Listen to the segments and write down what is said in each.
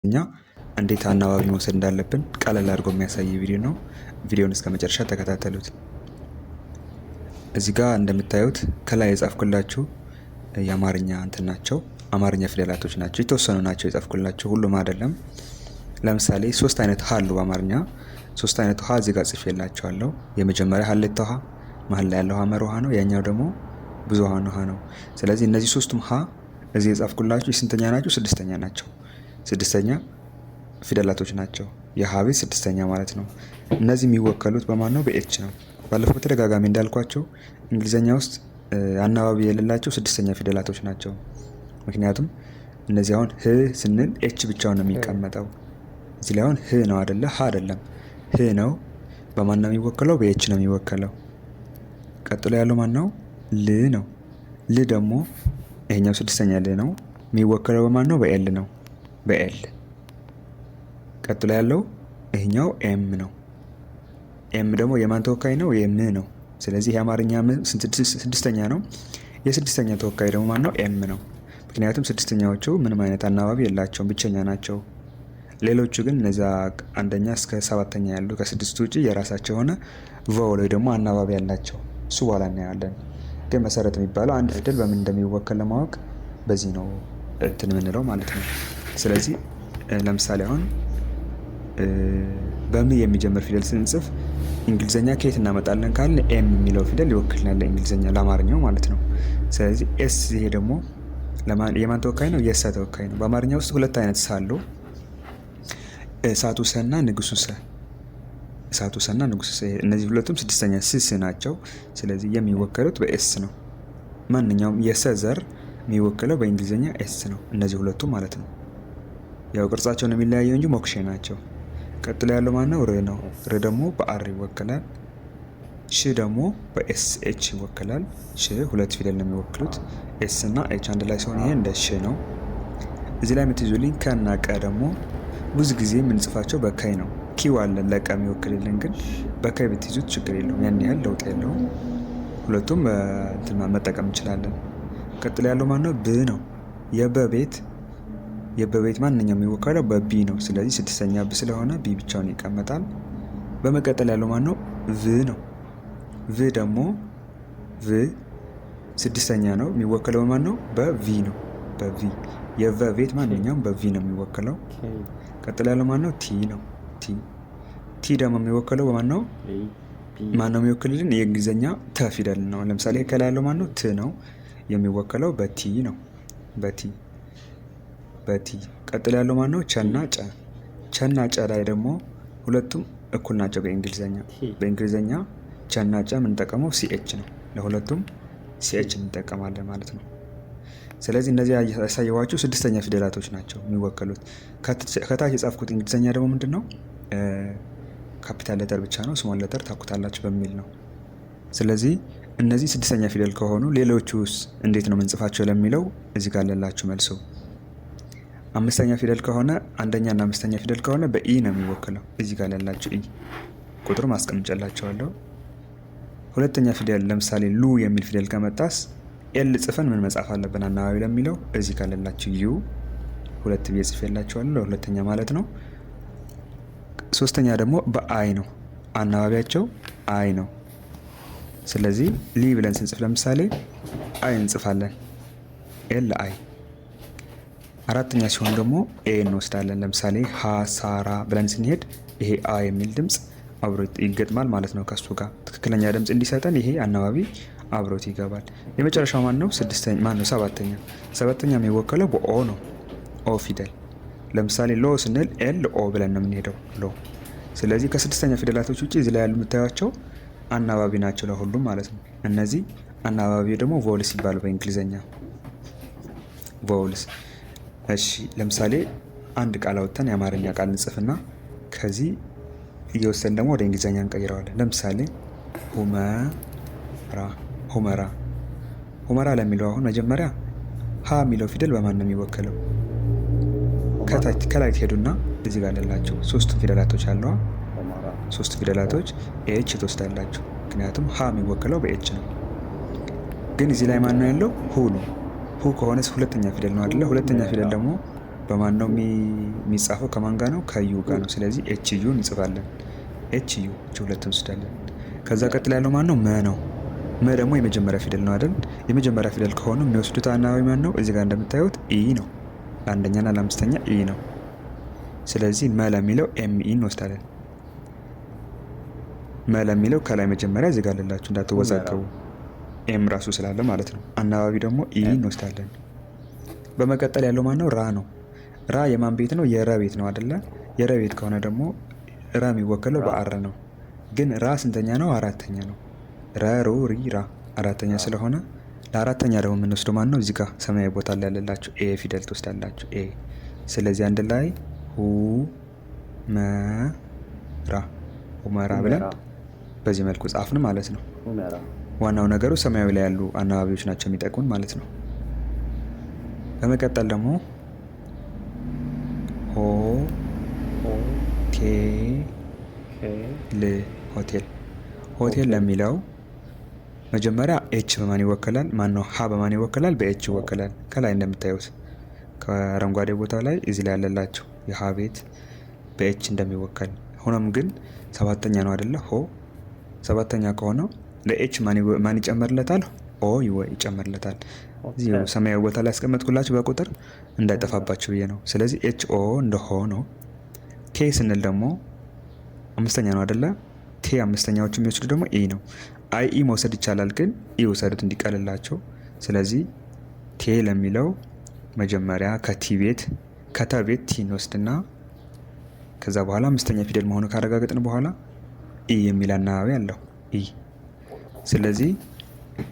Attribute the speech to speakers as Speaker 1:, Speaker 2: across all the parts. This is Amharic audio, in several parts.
Speaker 1: እኛ እንዴት አናባቢ መውሰድ እንዳለብን ቀለል አድርጎ የሚያሳይ ቪዲዮ ነው። ቪዲዮውን እስከ መጨረሻ ተከታተሉት። እዚህ ጋር እንደምታዩት ከላይ የጻፍኩላችሁ የአማርኛ እንትን ናቸው፣ አማርኛ ፊደላቶች ናቸው። የተወሰኑ ናቸው የጻፍኩላችሁ፣ ሁሉም አይደለም። ለምሳሌ ሶስት አይነት ሀ አሉ በአማርኛ። ሶስት አይነት ሀ እዚህ ጋር ጽፌላችኋለሁ። የመጀመሪያ ሀሌታ ሀ፣ መሀል ላይ ያለው ሀመር ውሃ ነው። ያኛው ደግሞ ብዙሃን ውሃ ነው። ስለዚህ እነዚህ ሶስቱም ሀ እዚህ የጻፍኩላችሁ የስንተኛ ናቸው? ስድስተኛ ናቸው። ስድስተኛ ፊደላቶች ናቸው። የሀ ቤት ስድስተኛ ማለት ነው። እነዚህ የሚወከሉት በማን ነው? በኤች ነው። ባለፈው በተደጋጋሚ እንዳልኳቸው እንግሊዘኛ ውስጥ አናባቢ የሌላቸው ስድስተኛ ፊደላቶች ናቸው። ምክንያቱም እነዚህ አሁን ህ ስንል ኤች ብቻውን ነው የሚቀመጠው። እዚህ ላይ አሁን ህ ነው አይደለ? ሀ አይደለም፣ ህ ነው። በማን ነው የሚወከለው? በኤች ነው የሚወከለው። ቀጥሎ ያለው ማን ነው? ል ነው። ል ደግሞ ይሄኛው ስድስተኛ ል ነው የሚወከለው በማን ነው? በኤል ነው፣ በኤል። ቀጥሎ ያለው ይሄኛው ኤም ነው። ኤም ደግሞ የማን ተወካይ ነው? የም ነው። ስለዚህ የአማርኛ ስድስተኛ ነው። የስድስተኛ ተወካይ ደግሞ ማን ነው? ኤም ነው። ምክንያቱም ስድስተኛዎቹ ምንም አይነት አናባቢ የላቸውም፣ ብቸኛ ናቸው። ሌሎቹ ግን እነዛ አንደኛ እስከ ሰባተኛ ያሉ ከስድስቱ ውጭ የራሳቸው የሆነ ቫወል ወይ ደግሞ አናባቢ ያላቸው፣ እሱ በኋላ እናያለን። ግን መሰረት የሚባለው አንድ ፊደል በምን እንደሚወከል ለማወቅ በዚህ ነው እንትን የምንለው ማለት ነው። ስለዚህ ለምሳሌ አሁን በም የሚጀምር ፊደል ስንጽፍ እንግሊዘኛ ከየት እናመጣለን ካልን ኤም የሚለው ፊደል ይወክልናል ለእንግሊዘኛ፣ ለአማርኛው ማለት ነው። ስለዚህ ኤስ ይሄ ደግሞ የማን ተወካይ ነው? የሰ ተወካይ ነው። በአማርኛ ውስጥ ሁለት አይነት ሰ አለው፣ እሳቱ ሰና ንጉሱ ሰ። እሳቱ ሰና ንጉሱ ሰ፣ እነዚህ ሁለቱም ስድስተኛ ስስ ናቸው። ስለዚህ የሚወከሉት በኤስ ነው። ማንኛውም የሰ ዘር የሚወክለው በእንግሊዘኛ ኤስ ነው፣ እነዚህ ሁለቱም ማለት ነው። ያው ቅርጻቸውን የሚለያየው እንጂ ሞክሼ ናቸው። ቀጥሎ ያለው ማን ነው? ር ነው። ር ደግሞ በአር ይወከላል። ሽ ደግሞ በኤስ ኤች ይወከላል። ሽ ሁለት ፊደል ነው የሚወክሉት፣ ኤስ እና ኤች አንድ ላይ ሲሆን ይሄ እንደ ሽ ነው። እዚህ ላይ የምትይዙልኝ ከ እና ቀ ደግሞ ብዙ ጊዜ የምንጽፋቸው በካይ ነው። ኪው አለን ለቀ የሚወክልልን፣ ግን በካይ ብትይዙት ችግር የለውም፣ ያን ያህል ለውጥ የለውም። ሁለቱም መጠቀም እንችላለን። ቀጥሎ ያለው ማን ነው? ብ ነው። የበቤት ማንኛውም የሚወከለው በቢ ነው። ስለዚህ ስድስተኛ ብ ስለሆነ ቢ ብቻውን ይቀመጣል። በመቀጠል ያለው ማን ነው? ቭ ነው። ቭ ደግሞ ስድስተኛ ነው። የሚወከለው ማን ነው? በቪ ነው። በቪ የበቤት ማንኛውም በቪ ነው የሚወከለው። ቀጥሎ ያለው ማን ነው? ቲ ነው። ቲ ደግሞ የሚወከለው በማን ነው? ማን ነው የሚወክልልን? የእንግሊዝኛ ተ ፊደል ነው። ለምሳሌ ከላይ ያለው ማን ነው? ት ነው የሚወከለው በቲ ነው። በቲ ቀጥሎ ያለው ማን ነው? ቸና ጨ። ቸና ጨ ላይ ደግሞ ሁለቱም እኩል ናቸው በእንግሊዝኛ ቸና ጨ የምንጠቀመው ሲኤች ነው። ለሁለቱም ሲኤች እንጠቀማለን ማለት ነው። ስለዚህ እነዚህ ያሳየኋችሁ ስድስተኛ ፊደላቶች ናቸው የሚወከሉት። ከታች የጻፍኩት እንግሊዝኛ ደግሞ ምንድን ነው? ካፒታል ሌተር ብቻ ነው፣ ስሞል ሌተር ታኩታላችሁ በሚል ነው። ስለዚህ እነዚህ ስድስተኛ ፊደል ከሆኑ ሌሎቹስ እንዴት ነው የምንጽፋቸው ለሚለው እዚህ ጋር ያላችሁ መልሶ። አምስተኛ ፊደል ከሆነ አንደኛ እና አምስተኛ ፊደል ከሆነ በኢ ነው የሚወክለው። እዚህ ጋር ያላችሁ ኢ ቁጥሩ ማስቀምጨላችኋለሁ። ሁለተኛ ፊደል ለምሳሌ ሉ የሚል ፊደል ከመጣስ ኤል ጽፈን ምን መጻፍ አለብን አናባቢ ለሚለው እዚህ ጋር ያላችሁ ዩ ሁለት ብዬ ጽፌላችኋለሁ፣ ለሁለተኛ ማለት ነው። ሶስተኛ ደግሞ በአይ ነው፣ አናባቢያቸው አይ ነው። ስለዚህ ሊ ብለን ስንጽፍ ለምሳሌ አይ እንጽፋለን፣ ኤል አይ። አራተኛ ሲሆን ደግሞ ኤ እንወስዳለን። ለምሳሌ ሀ ሳራ ብለን ስንሄድ ይሄ አ የሚል ድምፅ አብሮት ይገጥማል ማለት ነው። ከሱ ጋር ትክክለኛ ድምፅ እንዲሰጠን ይሄ አናባቢ አብሮት ይገባል። የመጨረሻው ማን ነው? ሰባተኛ የሚወከለው በኦ ነው፣ ኦ ፊደል። ለምሳሌ ሎ ስንል ኤል ኦ ብለን ነው የምንሄደው፣ ሎ። ስለዚህ ከስድስተኛ ፊደላቶች ውጭ እዚህ ላይ ያሉ የምታዩቸው አናባቢ ናቸው ለሁሉም ማለት ነው። እነዚህ አናባቢ ደግሞ ቮልስ ይባሉ በእንግሊዝኛ፣ ቮልስ። እሺ ለምሳሌ አንድ ቃል አውጥተን የአማርኛ ቃል እንጽፍና ከዚህ እየወሰን ደግሞ ወደ እንግሊዝኛ እንቀይረዋለን። ለምሳሌ ሁመራ ለሚለው አሁን መጀመሪያ ሀ የሚለው ፊደል በማን ነው የሚወከለው? ከላይ ትሄዱና እዚህ ጋር ያላቸው ሶስቱ ፊደላቶች አለዋ። ሶስት ፊደላቶች ኤች ትወስዳላችሁ፣ ምክንያቱም ሀ የሚወከለው በኤች ነው። ግን እዚህ ላይ ማን ነው ያለው? ሁ ነው። ሁ ከሆነስ ሁለተኛ ፊደል ነው አይደለ? ሁለተኛ ፊደል ደግሞ በማን ነው የሚጻፈው? ከማን ጋር ነው? ከዩ ጋር ነው። ስለዚህ ኤች ዩ እንጽፋለን። ኤች ዩ እች ሁለት እንወስዳለን። ከዛ ቀጥላ ያለው ማን ነው? መ ነው። መ ደግሞ የመጀመሪያ ፊደል ነው አይደል? የመጀመሪያ ፊደል ከሆኑ የሚወስዱት አናባቢ ማን ነው? እዚህ ጋር እንደምታዩት ኢ ነው። ለአንደኛና ለአምስተኛ ኢ ነው። ስለዚህ መ ለሚለው ኤም ኢ እንወስዳለን። መ ለሚለው ከላይ መጀመሪያ እዚህ ጋር አለላችሁ እንዳትወዛገቡ፣ ኤም ራሱ ስላለ ማለት ነው። አናባቢ ደግሞ ኢ እንወስዳለን። በመቀጠል ያለው ማን ነው? ራ ነው። ራ የማን ቤት ነው? የረ ቤት ነው አይደለ? የረ ቤት ከሆነ ደግሞ ራ የሚወከለው በአር ነው። ግን ራ ስንተኛ ነው? አራተኛ ነው። ረ ሩ ሪ ራ አራተኛ ስለሆነ ለአራተኛ ደግሞ የምንወስደው ማን ነው? እዚህ ጋር ሰማያዊ ቦታ ላይ ያለላችሁ ኤ ፊደል ትወስዳላችሁ። ኤ። ስለዚህ አንድ ላይ ሁ መ ራ ሁመራ ብለን በዚህ መልኩ ጻፍን ማለት ነው። ዋናው ነገሩ ሰማያዊ ላይ ያሉ አናባቢዎች ናቸው የሚጠቅሙን ማለት ነው። በመቀጠል ደግሞ ሆ ቴ ል ሆቴል። ሆቴል ለሚለው መጀመሪያ ኤች በማን ይወከላል? ማን ነው? ሀ በማን ይወከላል? በኤች ይወከላል። ከላይ እንደምታዩት ከአረንጓዴ ቦታ ላይ እዚህ ላይ ያለላቸው የሀ ቤት በኤች እንደሚወከል ሆኖም ግን ሰባተኛ ነው አይደለ? ሆ ሰባተኛ ከሆነው ለኤች ማን ይጨመርለታል? ኦ ይጨመርለታል። እዚህ ሰማያዊ ቦታ ላይ ያስቀመጥኩላችሁ በቁጥር እንዳይጠፋባችሁ ብዬ ነው። ስለዚህ ኤች ኦ እንደ ሆ ነው። ቴ ስንል ደግሞ አምስተኛ ነው አይደለ? ቴ አምስተኛዎቹ የሚወስዱ ደግሞ ኢ ነው። አይ ኢ መውሰድ ይቻላል፣ ግን ኢ ውሰዱት እንዲቀልላቸው። ስለዚህ ቴ ለሚለው መጀመሪያ ከቲ ቤት ከተ ቤት ቲ እንወስድና ከዛ በኋላ አምስተኛ ፊደል መሆኑ ካረጋገጥን በኋላ ኢ የሚል አናባቢ አለው ኢ። ስለዚህ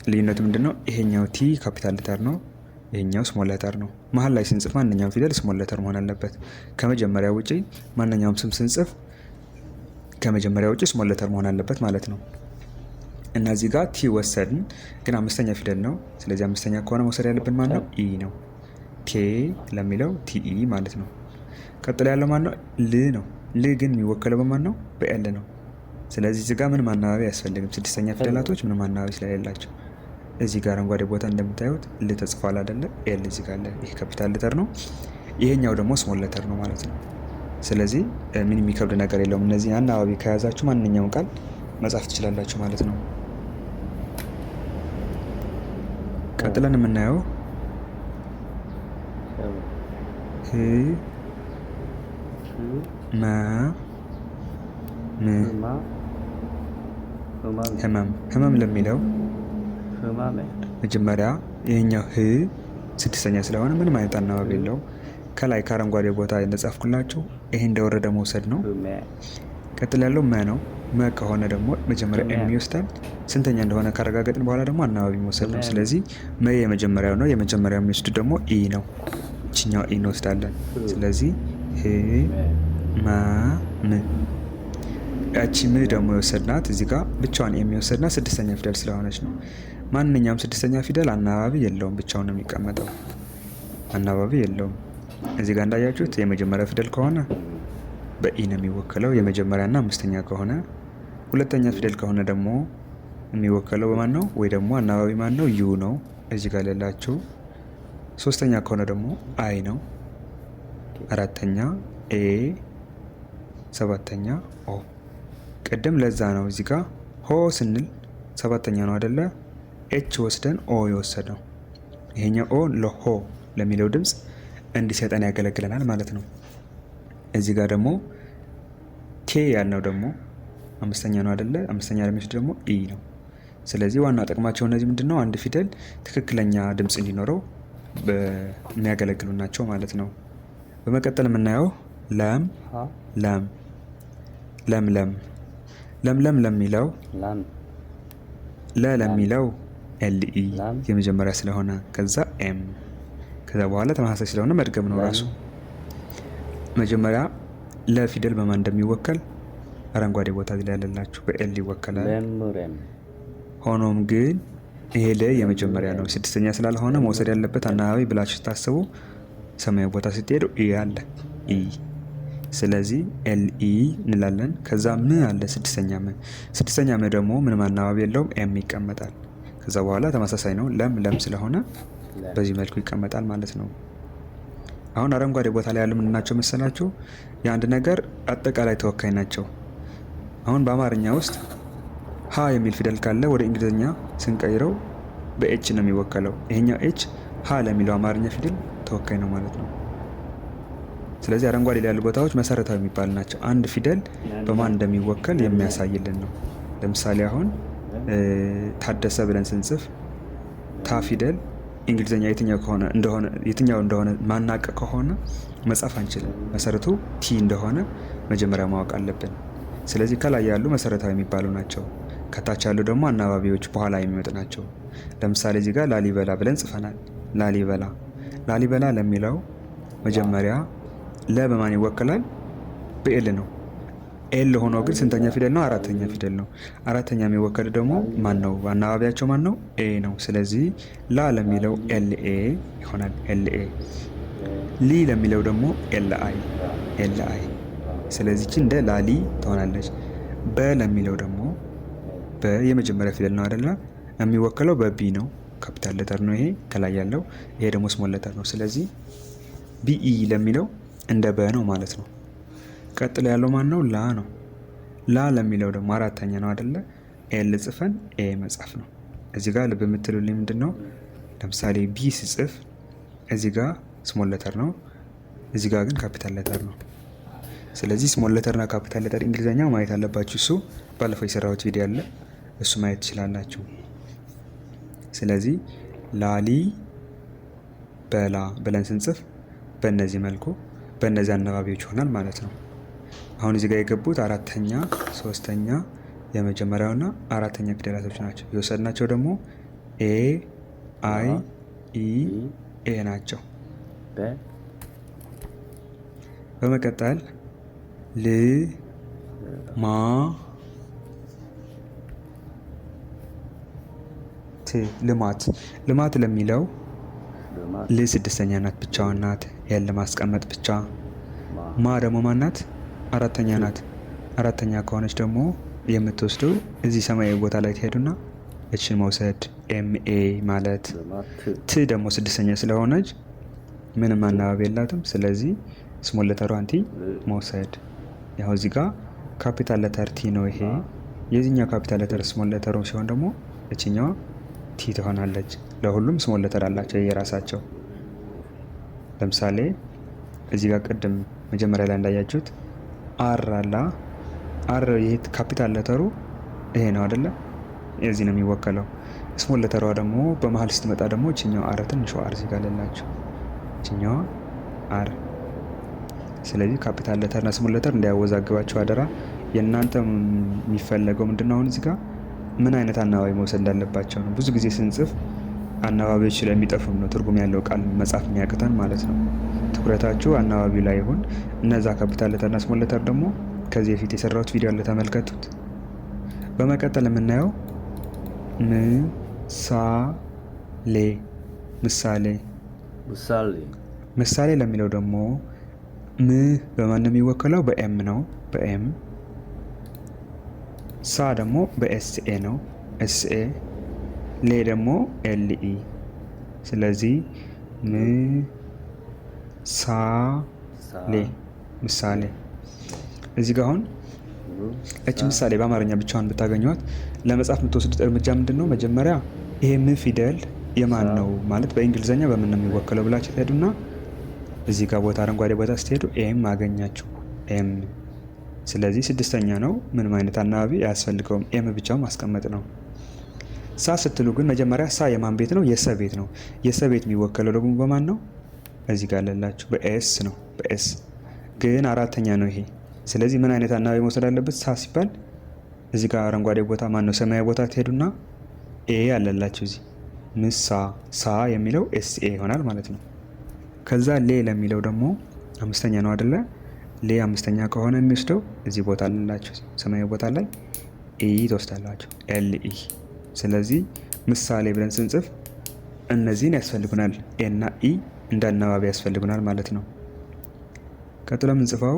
Speaker 1: ልዩነቱ ምንድነው? ይሄኛው ቲ ካፒታል ሌተር ነው፣ ይሄኛው ስሞል ሌተር ነው። መሀል ላይ ስንጽፍ ማንኛውም ፊደል ስሞል ሌተር መሆን አለበት። ከመጀመሪያ ውጪ ማንኛውም ስም ስንጽፍ ከመጀመሪያ ውጪ ስሞል ሌተር መሆን አለበት ማለት ነው። እና እዚህ ጋር ቲ ወሰድን፣ ግን አምስተኛ ፊደል ነው። ስለዚህ አምስተኛ ከሆነ መውሰድ ያለብን ማን ነው? ኢ ነው። ቴ ለሚለው ቲኢ ማለት ነው። ቀጥሎ ያለው ማን ነው? ል ነው። ል ግን የሚወከለው በማን ነው? በኤል ነው። ስለዚህ እዚህ ጋር ምንም አናባቢ አያስፈልግም። ስድስተኛ ፊደላቶች ምንም አናባቢ ስለሌላቸው እዚህ ጋር አረንጓዴ ቦታ እንደምታዩት ል ተጽፏል አይደለ? ኤል እዚህ ጋር አለ። ይሄ ካፒታል ሌተር ነው፣ ይሄኛው ደግሞ ስሞል ሌተር ነው ማለት ነው። ስለዚህ ምን የሚከብድ ነገር የለውም። እነዚህ አናባቢ ከያዛችሁ ማንኛውም ቃል መጻፍ ትችላላችሁ ማለት ነው። ቀጥለን የምናየው ህ መ ም ህመም። ህመም ለሚለው መጀመሪያ ይሄኛው ህ ስድስተኛ ስለሆነ ምንም አይነት አናባቢ የለውም። ከላይ ከአረንጓዴ ቦታ እንደጻፍኩላችሁ ይሄ እንደወረደ መውሰድ ነው። ቀጥል ያለው መ ነው። መ ከሆነ ደግሞ መጀመሪያ ኤም ይወስዳል። ስንተኛ እንደሆነ ካረጋገጥን በኋላ ደግሞ አናባቢ መውሰድ ነው። ስለዚህ መ የመጀመሪያው ነው። የመጀመሪያው የሚወስዱ ደግሞ ኢ ነው። እችኛው ኢ እንወስዳለን። ስለዚህ ህ ማ ም። ያቺ ም ደግሞ የወሰድናት እዚህ ጋር ብቻዋን የሚወሰድናት ስድስተኛ ፊደል ስለሆነች ነው። ማንኛውም ስድስተኛ ፊደል አናባቢ የለውም፣ ብቻውን ነው የሚቀመጠው። አናባቢ የለውም። እዚህ ጋር እንዳያችሁት የመጀመሪያ ፊደል ከሆነ በኢ ነው የሚወከለው፣ የመጀመሪያና አምስተኛ ከሆነ። ሁለተኛ ፊደል ከሆነ ደግሞ የሚወከለው በማን ነው? ወይ ደግሞ አናባቢ ማን ነው? ዩ ነው እዚህ ጋር ሌላችሁ። ሶስተኛ ከሆነ ደግሞ አይ ነው። አራተኛ ኤ፣ ሰባተኛ ኦ። ቅድም ለዛ ነው እዚህ ጋር ሆ ስንል ሰባተኛ ነው አይደለ? ኤች ወስደን ኦ የወሰደው ይሄኛው ኦ ለሆ ለሚለው ድምፅ እንዲሰጠን ያገለግለናል ማለት ነው። እዚህ ጋር ደግሞ ቴ ያልነው ደግሞ አምስተኛ ነው አይደለ? አምስተኛ ለሚወስድ ደግሞ ኢ ነው። ስለዚህ ዋና ጥቅማቸው እነዚህ ምንድነው? አንድ ፊደል ትክክለኛ ድምፅ እንዲኖረው የሚያገለግሉ ናቸው ማለት ነው። በመቀጠል የምናየው ለም ለም ለምለም። ለምለም ለሚለው ለሚለው ኤልኢ የመጀመሪያ ስለሆነ ከዛ ኤም ከዛ በኋላ ተመሳሳይ ስለሆነ መድገም ነው ራሱ። መጀመሪያ ለፊደል በማን እንደሚወከል አረንጓዴ ቦታ ላይ ያለላችሁ በኤል ይወከላል። ሆኖም ግን ይሄ ለ የመጀመሪያ ነው፣ ስድስተኛ ስላልሆነ መውሰድ ያለበት አናባቢ ብላችሁ ስታስቡ ሰማያዊ ቦታ ስትሄዱ ኢ አለ ኢ። ስለዚህ ኤል ኢ እንላለን። ከዛ ም አለ ስድስተኛ ም። ስድስተኛ ም ደግሞ ምንም አናባቢ የለውም፣ ኤም ይቀመጣል። ከዛ በኋላ ተመሳሳይ ነው፣ ለም ለም ስለሆነ በዚህ መልኩ ይቀመጣል ማለት ነው። አሁን አረንጓዴ ቦታ ላይ ያሉ ምንድን ናቸው መሰላችሁ? የአንድ ነገር አጠቃላይ ተወካይ ናቸው። አሁን በአማርኛ ውስጥ ሀ የሚል ፊደል ካለ ወደ እንግሊዝኛ ስንቀይረው በኤች ነው የሚወከለው። ይሄኛው ኤች ሀ ለሚለው አማርኛ ፊደል ተወካይ ነው ማለት ነው። ስለዚህ አረንጓዴ ላይ ያሉ ቦታዎች መሰረታዊ የሚባሉ ናቸው። አንድ ፊደል በማን እንደሚወከል የሚያሳይልን ነው። ለምሳሌ አሁን ታደሰ ብለን ስንጽፍ ታ ፊደል እንግሊዝኛ የትኛው እንደሆነ ማናቀ ከሆነ መጻፍ አንችልም። መሰረቱ ቲ እንደሆነ መጀመሪያ ማወቅ አለብን። ስለዚህ ከላይ ያሉ መሰረታዊ የሚባሉ ናቸው። ከታች ያሉ ደግሞ አናባቢዎች በኋላ የሚመጡ ናቸው። ለምሳሌ እዚህ ጋር ላሊበላ ብለን ጽፈናል። ላሊበላ ለሚለው መጀመሪያ ለ በማን ይወከላል? በኤል ነው። ኤል ሆኖ ግን ስንተኛ ፊደል ነው? አራተኛ ፊደል ነው። አራተኛ የሚወከል ደግሞ ማን ነው? አናባቢያቸው ማን ነው? ኤ ነው። ስለዚህ ላ ለሚለው ኤልኤ ይሆናል። ኤልኤ። ሊ ለሚለው ደግሞ ኤልአይ። ስለዚህ እንደ ላሊ ትሆናለች። በ ለሚለው ደግሞ የመጀመሪያ ፊደል ነው አይደለ? የሚወከለው በቢ ነው። ካፒታል ሌተር ነው ይሄ ከላይ ያለው። ይሄ ደግሞ ስሞል ሌተር ነው። ስለዚህ ቢኢ ለሚለው እንደ በ ነው ማለት ነው። ቀጥሎ ያለው ማን ነው? ላ ነው። ላ ለሚለው ደግሞ አራተኛ ነው አይደለ? ኤል ጽፈን ኤ መጻፍ ነው። እዚህ ጋር ልብ የምትሉልኝ ምንድን ነው? ለምሳሌ ቢ ስጽፍ እዚህ ጋር ስሞል ሌተር ነው፣ እዚህ ጋር ግን ካፒታል ሌተር ነው። ስለዚህ ስሞል ሌተርና ካፒታል ሌተር እንግሊዝኛ ማየት አለባችሁ። እሱ ባለፈው የሰራሁት ቪዲዮ አለ፣ እሱ ማየት ትችላላችሁ። ስለዚህ ላሊ በላ ብለን ስንጽፍ በእነዚህ መልኩ በእነዚህ አናባቢዎች ይሆናል ማለት ነው። አሁን እዚህ ጋር የገቡት አራተኛ፣ ሶስተኛ፣ የመጀመሪያውና አራተኛ ፊደላቶች ናቸው። የወሰድናቸው ደግሞ ኤ፣ አይ፣ ኢ፣ ኤ ናቸው። በመቀጠል ል፣ ማ፣ ት። ልማት ለሚለው ል ስድስተኛ ናት፣ ብቻዋን ናት። ኤል ለማስቀመጥ ብቻ። ማ ደግሞ ማናት? አራተኛ ናት። አራተኛ ከሆነች ደግሞ የምትወስደው እዚህ ሰማያዊ ቦታ ላይ ትሄዱና እችን መውሰድ ኤምኤ ማለት። ት ደግሞ ስድስተኛ ስለሆነች ምንም አናባቢ የላትም። ስለዚህ ስሞል ሌተሯን ቲ መውሰድ። ያው እዚህ ጋር ካፒታል ሌተር ቲ ነው ይሄ። የዚህኛው ካፒታል ሌተር ስሞል ሌተሩ ሲሆን ደግሞ እችኛዋ ቲ ትሆናለች። ለሁሉም ስሞል ሌተር አላቸው የራሳቸው። ለምሳሌ እዚህ ጋር ቅድም መጀመሪያ ላይ እንዳያችሁት አር አላ። አር ይሄ ካፒታል ሌተሩ ይሄ ነው አይደለ? የዚህ ነው የሚወከለው። ስሞል ሌተሯ ደግሞ በመሀል ስትመጣ ደግሞ እችኛዋ አር፣ ትንሿ አር እዚህ ጋር አለላችሁ፣ እችኛዋ አር። ስለዚህ ካፒታል ሌተር እና ስሞል ሌተር እንዳያወዛግባችሁ አደራ። የእናንተ የሚፈለገው ምንድነው? አሁን እዚህ ጋር ምን አይነት አናባቢ መውሰድ እንዳለባቸው ነው። ብዙ ጊዜ ስንጽፍ አናባቢዎች ስለሚጠፉም ነው ትርጉም ያለው ቃል መጻፍ የሚያቅተን ማለት ነው። ትኩረታችሁ አናባቢው ላይ ይሁን። እነዛ ካፒታል ሌተር እና ስሞል ሌተር ደግሞ ከዚህ በፊት የሰራሁት ቪዲዮ አለ፣ ተመልከቱት። በመቀጠል የምናየው ምሳሌ ለሚለው ደግሞ ም በማን ነው የሚወከለው? በኤም ነው። በኤም። ሳ ደግሞ በኤስኤ ነው። ኤስኤ። ሌ ደግሞ ኤልኢ። ስለዚህ ምሳሌ። እዚህ ጋር አሁን እች ምሳሌ በአማርኛ ብቻዋን ብታገኟት ለመጻፍ የምትወስዱት እርምጃ ምንድን ነው? መጀመሪያ ይሄ ም ፊደል የማን ነው ማለት በእንግሊዝኛ በምን ነው የሚወከለው ብላችሁ ትሄዱና እዚህ ጋር ቦታ አረንጓዴ ቦታ ስትሄዱ ኤም አገኛችሁ። ኤም። ስለዚህ ስድስተኛ ነው። ምንም አይነት አናባቢ አያስፈልገውም። ኤም ብቻውን ማስቀመጥ ነው። ሳ ስትሉ ግን መጀመሪያ ሳ የማን ቤት ነው? የሰ ቤት ነው። የሰ ቤት የሚወከለው ደግሞ በማን ነው? እዚህ ጋር አለላችሁ በኤስ ነው። በኤስ ግን አራተኛ ነው ይሄ። ስለዚህ ምን አይነት አናባቢ መውሰድ አለበት? ሳ ሲባል እዚህ ጋር አረንጓዴ ቦታ ማን ነው? ሰማያዊ ቦታ ትሄዱና ኤ አለላችሁ እዚህ ሳ የሚለው ኤስኤ ይሆናል ማለት ነው። ከዛ ሌ ለሚለው ደግሞ አምስተኛ ነው አይደለ? ሌ አምስተኛ ከሆነ የሚወስደው እዚህ ቦታ አለላችሁ ሰማያዊ ቦታ ላይ ኢ ትወስዳላችሁ፣ ኤልኢ። ስለዚህ ምሳሌ ብለን ስንጽፍ እነዚህን ያስፈልጉናል። ኤ እና ኢ እንደ አናባቢ ያስፈልጉናል ማለት ነው። ቀጥሎ የምንጽፈው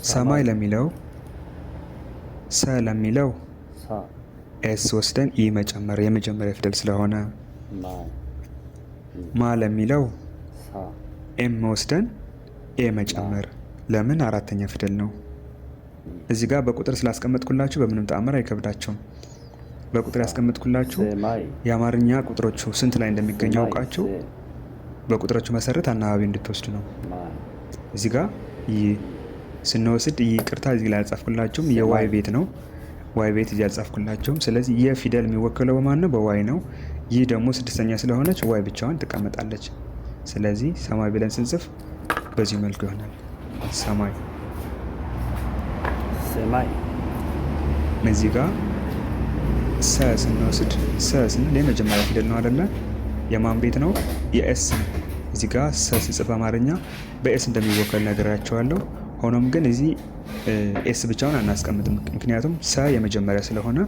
Speaker 1: ሰማይ ለሚለው ለሚለው ኤስ ወስደን ኢ መጨመር የመጀመሪያ ፊደል ስለሆነ ማ ለሚለው ኤም ወስደን ኤ መጨመር። ለምን? አራተኛ ፊደል ነው። እዚህ ጋር በቁጥር ስላስቀመጥኩላችሁ በምንም ተአምር አይከብዳቸውም። በቁጥር ያስቀመጥኩላችሁ የአማርኛ ቁጥሮቹ ስንት ላይ እንደሚገኙ አውቃችሁ በቁጥሮቹ መሰረት አናባቢ እንድትወስዱ ነው። እዚህ ጋር ስንወስድ ይቅርታ፣ እዚህ ላይ አልጻፍኩላችሁም። የዋይ ቤት ነው። ዋይ ቤት እዚህ አልጻፍኩላችሁም። ስለዚህ የፊደል የሚወክለው በማን ነው? በዋይ ነው። ይህ ደግሞ ስድስተኛ ስለሆነች ዋይ ብቻዋን ትቀመጣለች። ስለዚህ ሰማይ ብለን ስንጽፍ በዚህ መልኩ ይሆናል። ሰማይ። እዚህ ጋር ሰ ስንወስድ ሰ ስንል የመጀመሪያ ፊደል ነው አይደለ? የማን ቤት ነው? የኤስ ነው። እዚህ ጋር ሰ ስጽፍ አማርኛ በኤስ እንደሚወከል ነግራቸዋለሁ። ሆኖም ግን እዚህ ኤስ ብቻውን አናስቀምጥም። ምክንያቱም ሰ የመጀመሪያ ስለሆነ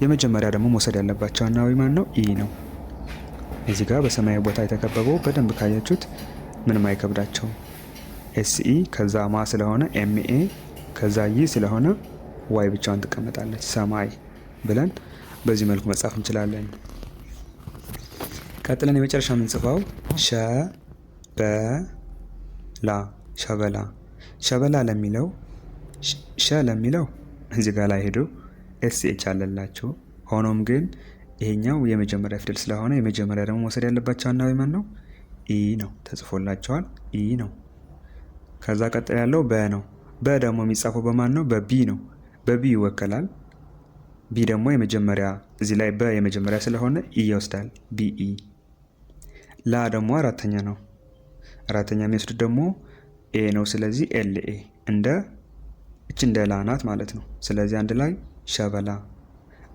Speaker 1: የመጀመሪያ ደግሞ መውሰድ ያለባቸው አናባቢ ማን ነው? ኢ ነው። እዚህ ጋር በሰማያዊ ቦታ የተከበበው በደንብ ካያችሁት ምንም አይከብዳቸውም። ኤስኢ ከዛ ማ ስለሆነ ኤምኤ ከዛ ይ ስለሆነ ዋይ ብቻውን ትቀመጣለች። ሰማይ ብለን በዚህ መልኩ መጻፍ እንችላለን። ቀጥለን የመጨረሻ የምንጽፈው ሸበላ። ሸበላ ሸበላ ለሚለው ለሚለው እዚህ ጋር ላይ ሄዱ ኤስኤች አለላችሁ። ሆኖም ግን ይሄኛው የመጀመሪያ ፊደል ስለሆነ የመጀመሪያ ደግሞ መውሰድ ያለባቸው አናባቢ ማን ነው? ኢ ነው። ተጽፎላቸዋል። ኢ ነው። ከዛ ቀጥል ያለው በ ነው። በ ደግሞ የሚጻፈው በማን ነው? በቢ ነው። በቢ ይወከላል። ቢ ደግሞ የመጀመሪያ እዚህ ላይ በ የመጀመሪያ ስለሆነ ኢ ይወስዳል። ቢኢ። ላ ደግሞ አራተኛ ነው። አራተኛ የሚወስዱት ደግሞ ኤ ነው። ስለዚህ ኤልኤ እንደ ላ ናት ማለት ነው። ስለዚህ አንድ ላይ ሸበላ።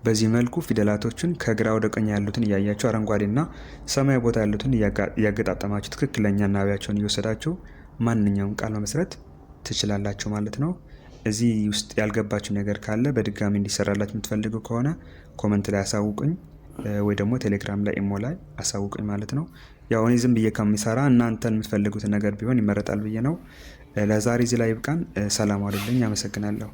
Speaker 1: በዚህ መልኩ ፊደላቶችን ከግራ ወደ ቀኝ ያሉትን እያያችሁ አረንጓዴና ሰማያዊ ቦታ ያሉትን እያገጣጠማችሁ ትክክለኛ አናባቢያቸውን እየወሰዳችሁ ማንኛውም ቃል መመስረት ትችላላችሁ ማለት ነው። እዚህ ውስጥ ያልገባችሁ ነገር ካለ በድጋሚ እንዲሰራላችሁ የምትፈልጉ ከሆነ ኮመንት ላይ አሳውቁኝ፣ ወይ ደግሞ ቴሌግራም ላይ ኢሞ ላይ አሳውቁኝ ማለት ነው። ያው እኔ ዝም ብዬ ከሚሰራ እናንተን የምትፈልጉትን ነገር ቢሆን ይመረጣል ብዬ ነው። ለዛሬ እዚህ ላይ ይብቃን። ሰላም አለልኝ። አመሰግናለሁ።